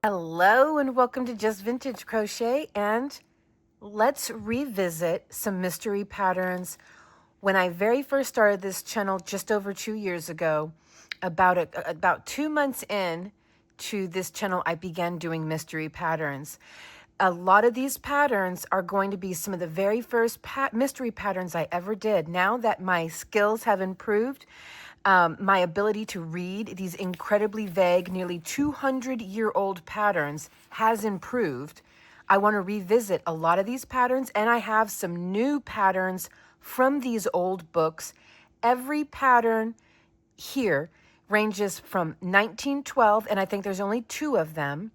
Hello and welcome to Just Vintage Crochet, and let's revisit some mystery patterns. When I very first started this channel just over 2 years ago, about 2 months in to this channel, I began doing mystery patterns. A lot of these patterns are going to be some of the very first mystery patterns I ever did. Now that my skills have improved, my ability to read these incredibly vague, nearly 200-year-old patterns has improved. I want to revisit a lot of these patterns, and I have some new patterns from these old books. Every pattern here ranges from 1912, and I think there's only two of them,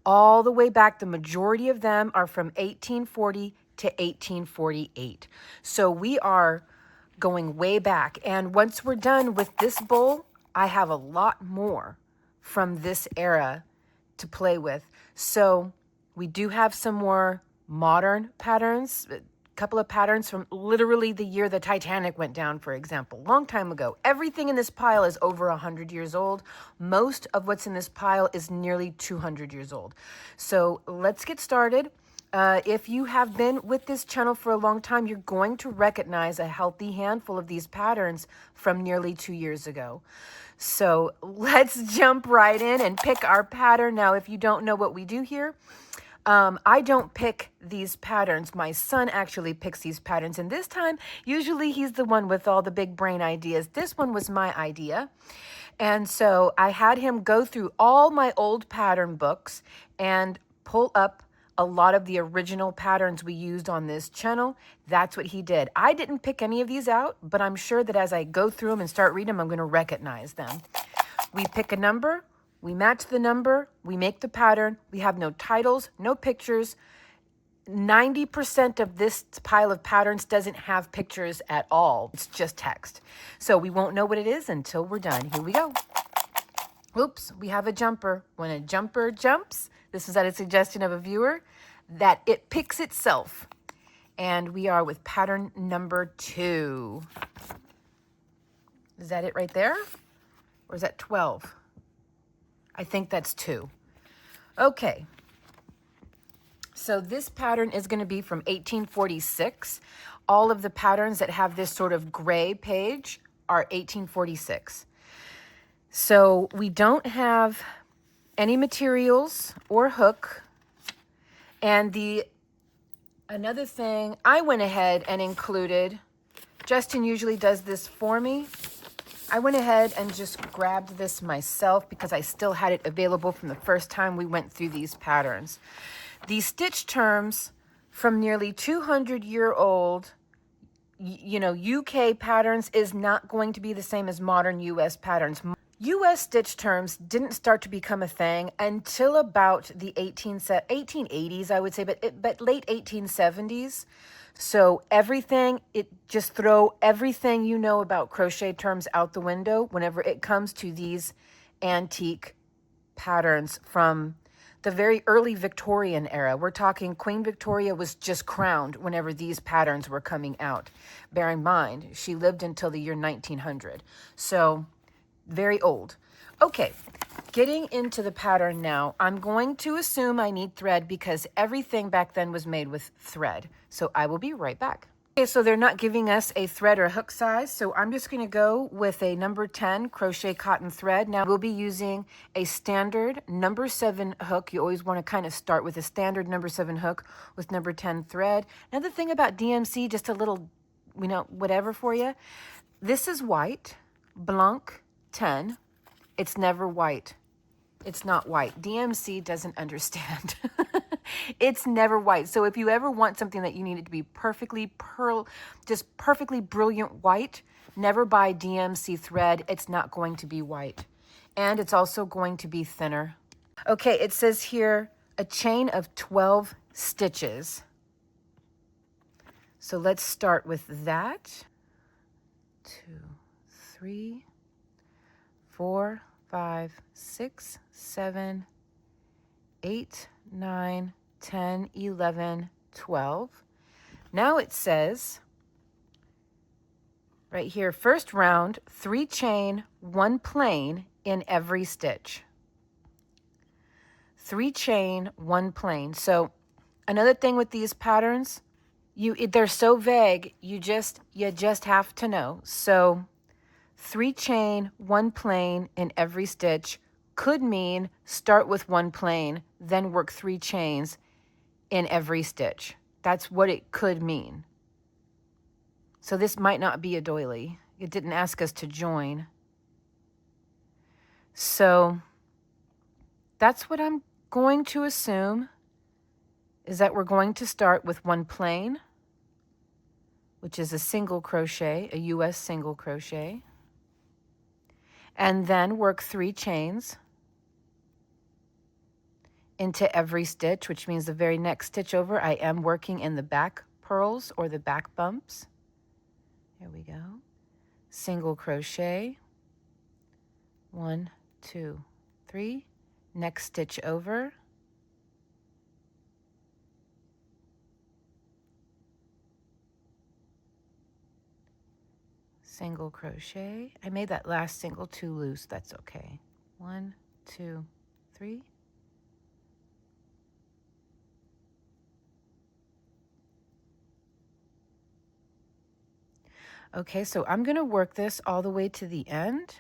all the way back. The majority of them are from 1840 to 1848. So we are going way back. And once we're done with this bowl, I have a lot more from this era to play with. So we do have some more modern patterns, a couple of patterns from literally the year the Titanic went down, for example, long time ago. Everything in this pile is over 100 years old. Most of what's in this pile is nearly 200 years old. So let's get started. If you have been with this channel for a long time, you're going to recognize a healthy handful of these patterns from nearly 2 years ago. So let's jump right in and pick our pattern. Now, if you don't know what we do here, I don't pick these patterns. My son actually picks these patterns. And this time, usually he's the one with all the big brain ideas. This one was my idea. And so I had him go through all my old pattern books and pull up a lot of the original patterns we used on this channel. That's what he did. I didn't pick any of these out, but I'm sure that as I go through them and start reading them, I'm going to recognize them. We pick a number, we match the number, we make the pattern. We have no titles, no pictures. 90% of this pile of patterns doesn't have pictures at all. It's just text. So we won't know what it is until we're done. Here we go. Oops, we have a jumper. When a jumper jumps, this is at a suggestion of a viewer, that it picks itself. And we are with pattern number 2. Is that it right there? Or is that 12? I think that's 2. Okay. So this pattern is going to be from 1846. All of the patterns that have this sort of gray page are 1846. So we don't have any materials or hook. And another thing, I went ahead and included, Justin usually does this for me. I went ahead and just grabbed this myself because I still had it available from the first time we went through these patterns. These stitch terms from nearly 200-year-old, UK patterns is not going to be the same as modern US patterns. U.S. stitch terms didn't start to become a thing until about the 1880s, I would say, but late 1870s. So just throw everything you know about crochet terms out the window whenever it comes to these antique patterns from the very early Victorian era. We're talking Queen Victoria was just crowned whenever these patterns were coming out. Bear in mind, she lived until the year 1900. So very old. Okay, getting into the pattern now. I'm going to assume I need thread because everything back then was made with thread. So I will be right back. Okay, so they're not giving us a thread or hook size, so I'm just going to go with a number 10 crochet cotton thread. Now we'll be using a standard number 7 hook. You always want to kind of start with a standard number 7 hook with number 10 thread. Another thing about DMC, just a little, whatever for you. This is white, blanc 10. It's never white. It's not white. DMC doesn't understand. It's never white. So if you ever want something that you need it to be perfectly perfectly brilliant white, never buy DMC thread. It's not going to be white. And it's also going to be thinner. Okay, it says here a chain of 12 stitches. So let's start with that. 2, 3, 4, 5, 6, 7, 8, 9, 10, 11, 12. Now it says right here, first round, 3 chain, 1 plain in every stitch. 3 chain, 1 plain. So another thing with these patterns, they're so vague, you just have to know. So 3 chain, 1 plain in every stitch could mean start with 1 plain, then work 3 chains in every stitch. That's what it could mean. So this might not be a doily. It didn't ask us to join. So that's what I'm going to assume, is that we're going to start with 1 plain, which is a single crochet, a US single crochet, and then work 3 chains into every stitch, which means the very next stitch over, I am working in the back purls or the back bumps. Here we go. Single crochet, 1, 2, 3, next stitch over, single crochet. I made that last single too loose, that's okay. 1, 2, 3. Okay, so I'm going to work this all the way to the end,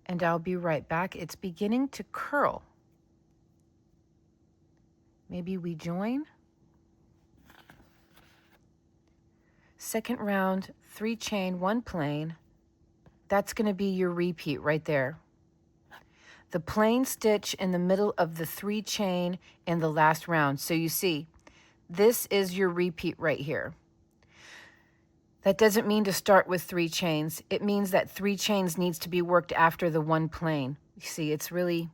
and I'll be right back. It's beginning to curl. Maybe we join. Second round, 3 chain, 1 plain. That's going to be your repeat right there. The plain stitch in the middle of the 3 chain in the last round. So you see, this is your repeat right here. That doesn't mean to start with 3 chains. It means that 3 chains needs to be worked after the 1 plain. You see, it's really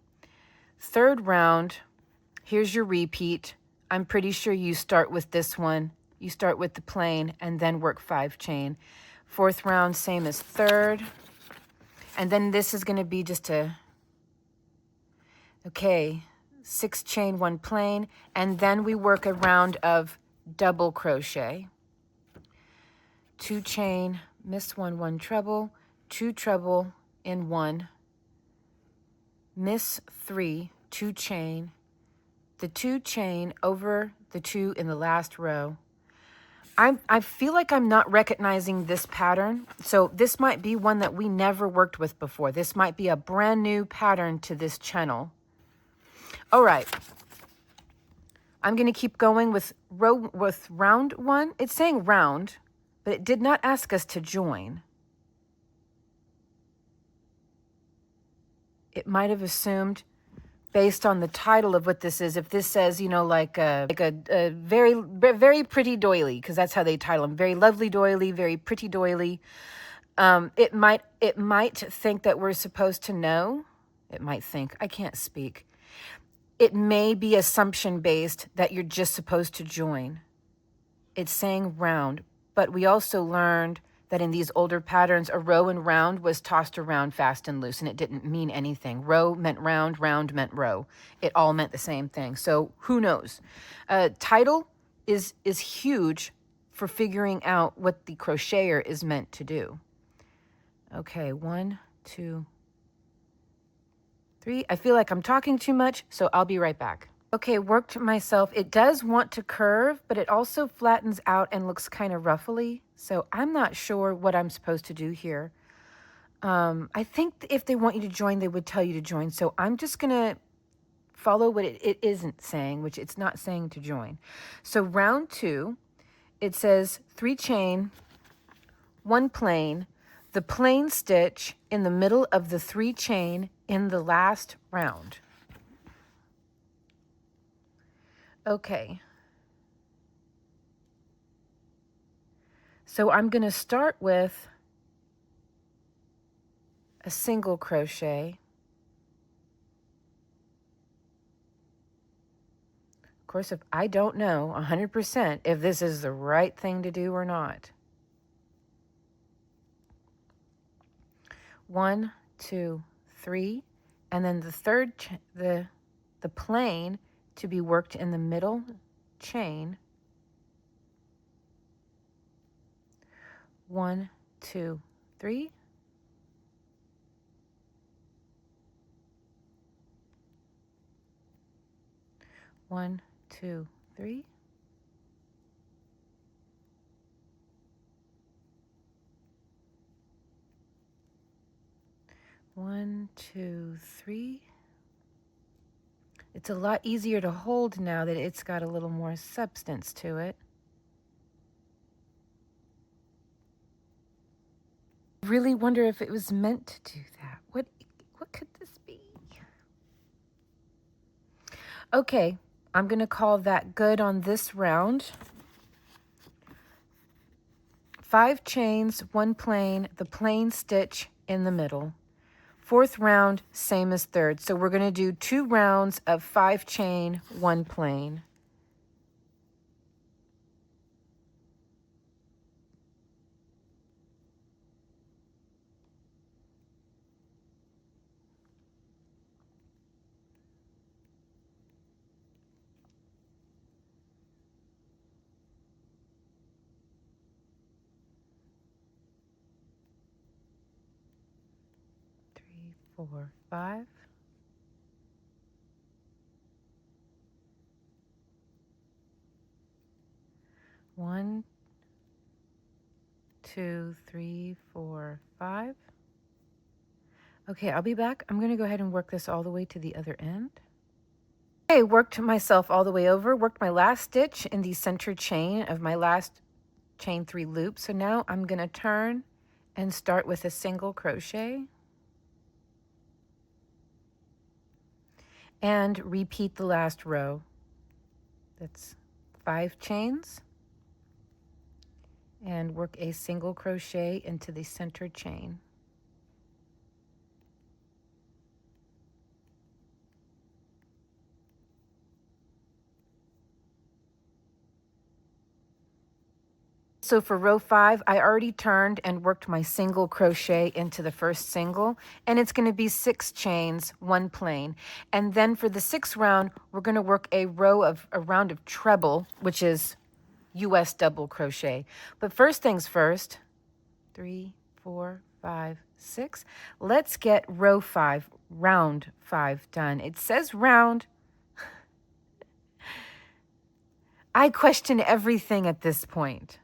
third round. Here's your repeat. I'm pretty sure you start with this one. You start with the plain and then work 5 chain. Fourth round, same as third. And then this is going to be just a, okay, 6 chain, 1 plain. And then we work a round of double crochet. 2 chain, miss 1, 1 treble, 2 treble in 1, miss 3, 2 chain, the 2 chain over the 2 in the last row. I feel like I'm not recognizing this pattern, so this might be one that we never worked with before. This might be a brand new pattern to this channel. All right, I'm going to keep going with round 1. It's saying round, but it did not ask us to join. It might have assumed, based on the title of what this is, if this says, you know, like a very pretty doily, because that's how they title them, very lovely doily, very pretty doily. It might think that we're supposed to know. It might think, I can't speak. It may be assumption based that you're just supposed to join. It's saying round, but we also learned that in these older patterns, a row and round was tossed around fast and loose, and it didn't mean anything. Row meant round, round meant row. It all meant the same thing. So who knows? Title is huge for figuring out what the crocheter is meant to do. Okay, 1, 2, 3. I feel like I'm talking too much, so I'll be right back. Okay, worked myself. It does want to curve, but it also flattens out and looks kind of ruffly. So I'm not sure what I'm supposed to do here. I think if they want you to join, they would tell you to join. So I'm just going to follow what it isn't saying, which it's not saying to join. So round 2, it says 3 chain, 1 plain, the plain stitch in the middle of the 3 chain in the last round. Okay. So I'm going to start with a single crochet. Of course, if I don't know 100% if this is the right thing to do or not. 1, 2, 3, and then the third, the plain to be worked in the middle chain. 1, 2, 3. 1, 2, 3. One, two, three. It's a lot easier to hold now that it's got a little more substance to it. I really wonder if it was meant to do that. What could this be? Okay, I'm going to call that good on this round. 5 chains, 1 plain, the plain stitch in the middle. 4th round, same as 3rd. So we're going to do 2 rounds of 5 chain, 1 plain. Three, 4, 5. One, 2, 3, 4, 5. Okay, I'll be back. I'm going to go ahead and work this all the way to the other end. Okay, worked myself all the way over, worked my last stitch in the center chain of my last chain 3 loop. So now I'm going to turn and start with a single crochet and repeat the last row. That's 5 chains and work a single crochet into the center chain. So for row 5, I already turned and worked my single crochet into the first single, and it's going to be 6 chains, 1 plain. And then for the 6th round, we're going to work a round of treble, which is US double crochet. But first things first, 3, 4, 5, 6. Let's get row 5, round 5 done. It says round. I question everything at this point.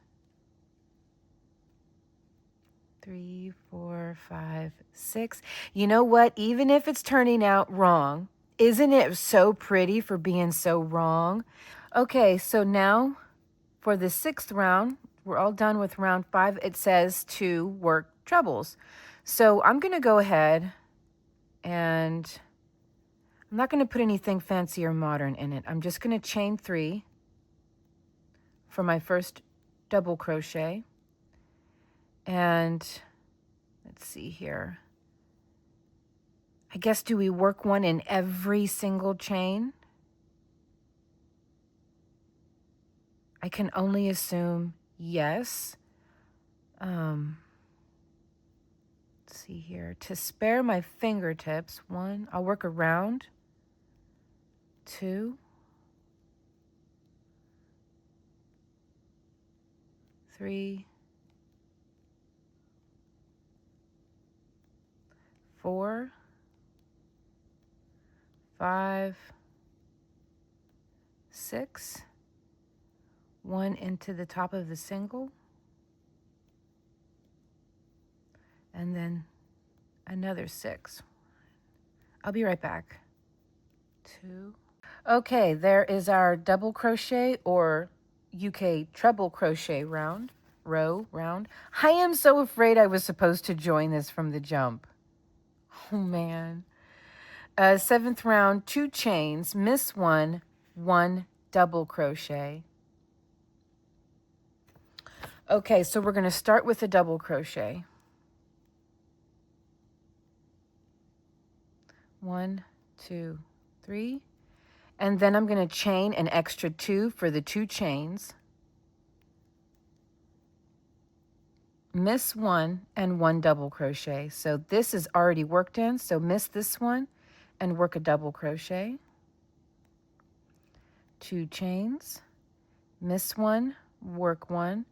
3, 4, 5, 6. You know what? Even if it's turning out wrong, isn't it so pretty for being so wrong? Okay, so now for the 6th round, we're all done with round 5. It says to work trebles. So I'm going to go ahead and I'm not going to put anything fancy or modern in it. I'm just going to chain 3 for my first double crochet. And let's see here. I guess, do we work one in every single chain? I can only assume yes. Let's see here. To spare my fingertips, 1, I'll work around, 2, 3, 4, 5, 6, 1 into the top of the single, and then another 6. I'll be right back. 2. Okay, there is our double crochet or UK treble crochet round. I am so afraid I was supposed to join this from the jump. Oh man. 7th round, 2 chains, miss 1, 1 double crochet. Okay, so we're going to start with a double crochet. 1, 2, 3. And then I'm going to chain an extra 2 for the 2 chains. Miss 1 and 1 double crochet. So this is already worked in, so miss this one and work a double crochet. 2 chains, miss 1, work 1.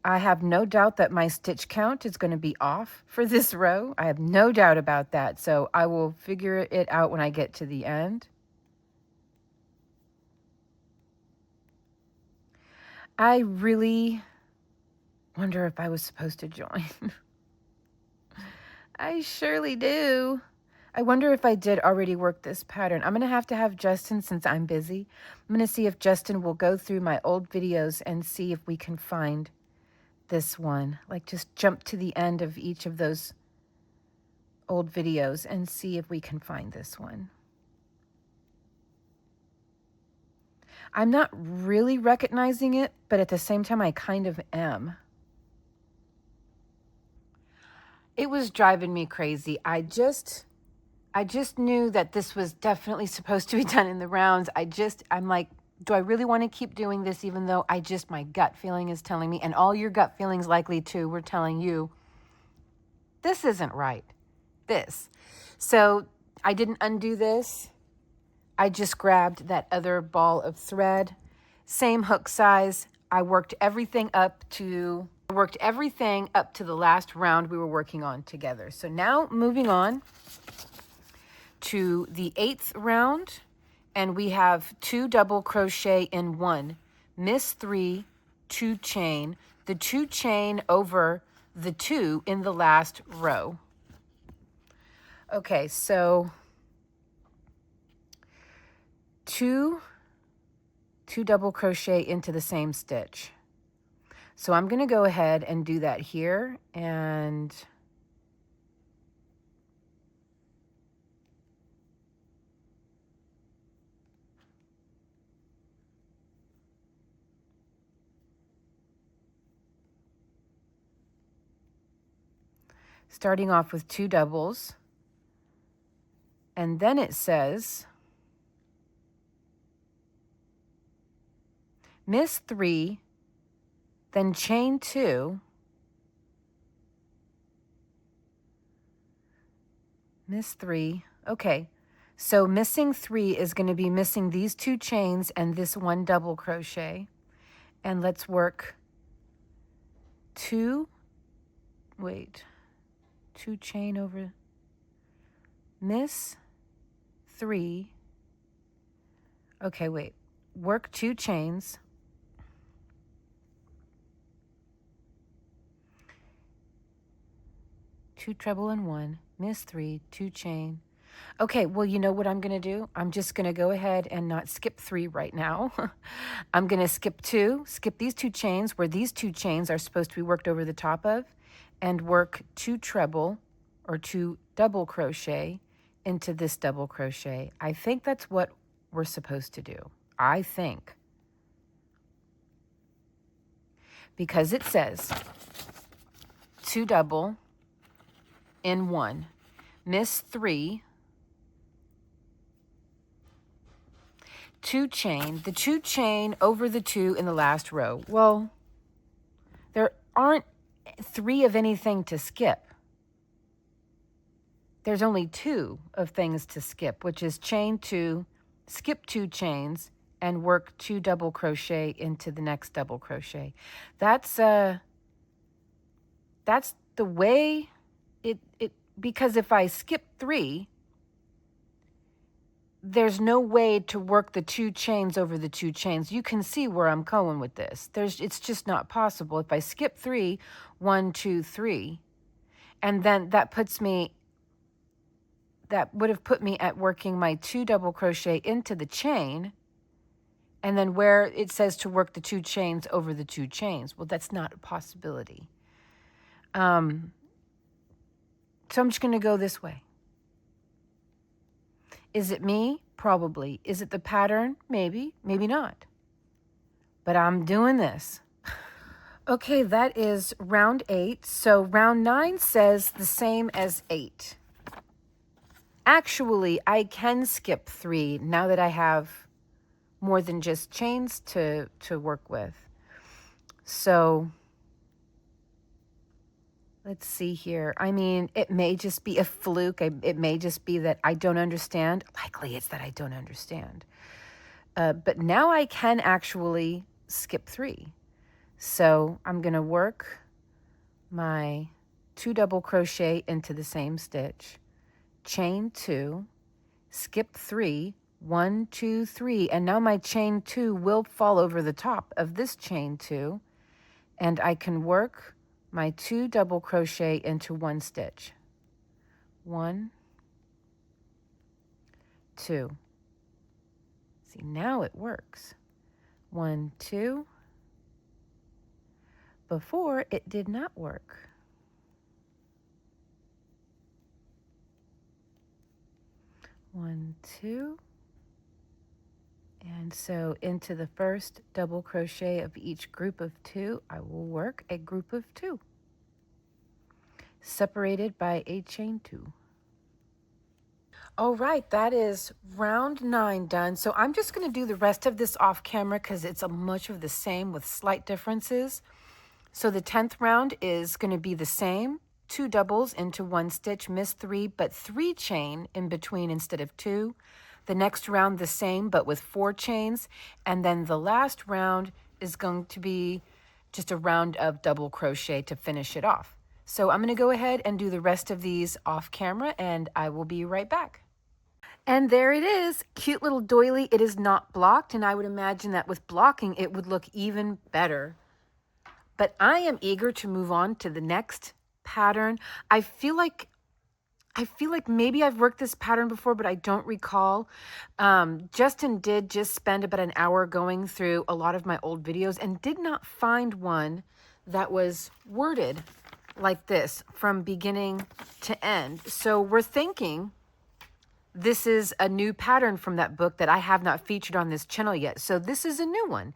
I have no doubt that my stitch count is going to be off for this row. I have no doubt about that, so I will figure it out when I get to the end. I really wonder if I was supposed to join. I surely do. I wonder if I did already work this pattern. I'm going to have Justin, since I'm busy. I'm going to see if Justin will go through my old videos and see if we can find this one. Like, just jump to the end of each of those old videos and see if we can find this one. I'm not really recognizing it, but at the same time, I kind of am. It was driving me crazy. I just knew that this was definitely supposed to be done in the rounds. I'm like, do I really want to keep doing this, even though my gut feeling is telling me, and all your gut feelings likely too, were telling you, this isn't right, this. So I didn't undo this. I just grabbed that other ball of thread, same hook size. I worked everything up to the last round we were working on together. So now moving on to the 8th round, and we have 2 double crochet in 1, miss 3, 2 chain, the 2 chain over the 2 in the last row. Okay, so two double crochet into the same stitch. So I'm going to go ahead and do that here, and starting off with 2 doubles, and then it says miss 3, then chain 2, miss 3. Okay, so missing 3 is going to be missing these 2 chains and this 1 double crochet. And let's work 2 chain over, miss 3. Okay, wait, work 2 chains, two treble and 1, miss 3, 2 chain. Okay, well, you know what I'm going to do? I'm just going to go ahead and not skip 3 right now. I'm going to skip 2, skip these 2 chains where these 2 chains are supposed to be worked over the top of, and work 2 treble or 2 double crochet into this double crochet. I think that's what we're supposed to do. I think. Because it says 2 double in 1, miss 3, 2 chain, the 2 chain over the 2 in the last row. Well, there aren't 3 of anything to skip. There's only 2 of things to skip, which is chain 2, skip 2 chains, and work 2 double crochet into the next double crochet. That's the way it because if I skip 3, there's no way to work the 2 chains over the 2 chains. You can see where I'm going with this. It's just not possible. If I skip 3, 1, 2, 3, and then that would have put me at working my 2 double crochet into the chain, and then where it says to work the 2 chains over the 2 chains. Well, that's not a possibility. So I'm just going to go this way. Is it me? Probably. Is it the pattern? Maybe. Maybe not. But I'm doing this. Okay, that is round 8. So round 9 says the same as 8. Actually, I can skip 3 now that I have more than just chains to work with. So let's see here. I mean, it may just be a fluke. It may just be that I don't understand. Likely it's that I don't understand. But now I can actually skip 3. So I'm going to work my 2 double crochet into the same stitch, chain 2, skip 3, 1, 2, 3, and now my chain 2 will fall over the top of this chain 2, and I can work my 2 double crochet into 1 stitch. 1, 2. See, now it works. 1, 2. Before, it did not work. 1, 2. And so into the first double crochet of each group of 2, I will work a group of 2, separated by a chain 2. All right, that is round 9 done. So I'm just going to do the rest of this off camera because it's much of the same with slight differences. So the 10th round is going to be the same, 2 doubles into 1 stitch, miss 3, but 3 chain in between instead of 2. The next round the same, but with 4 chains. And then the last round is going to be just a round of double crochet to finish it off. So I'm going to go ahead and do the rest of these off camera, and I will be right back. And there it is, cute little doily. It is not blocked, and I would imagine that with blocking, it would look even better. But I am eager to move on to the next pattern. I feel like maybe I've worked this pattern before, but I don't recall. Justin did just spend about an hour going through a lot of my old videos and did not find one that was worded like this from beginning to end. So we're thinking this is a new pattern from that book that I have not featured on this channel yet. So this is a new one.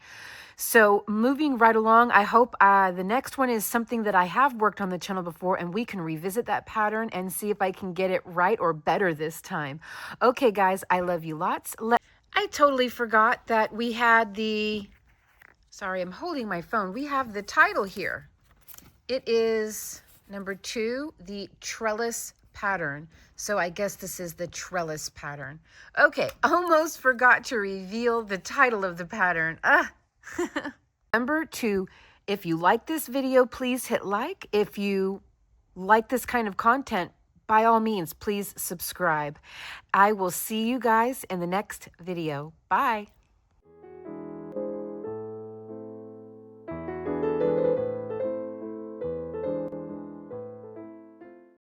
So moving right along, I hope the next one is something that I have worked on the channel before, and we can revisit that pattern and see if I can get it right or better this time. Okay, guys, I love you lots. I totally forgot that we had sorry, I'm holding my phone. We have the title here. It is number 2, the trellis pattern. So I guess this is the trellis pattern. Okay, almost forgot to reveal the title of the pattern. Remember to, if you like this video, please hit like. If you like this kind of content, by all means, please subscribe. I will see you guys in the next video. Bye.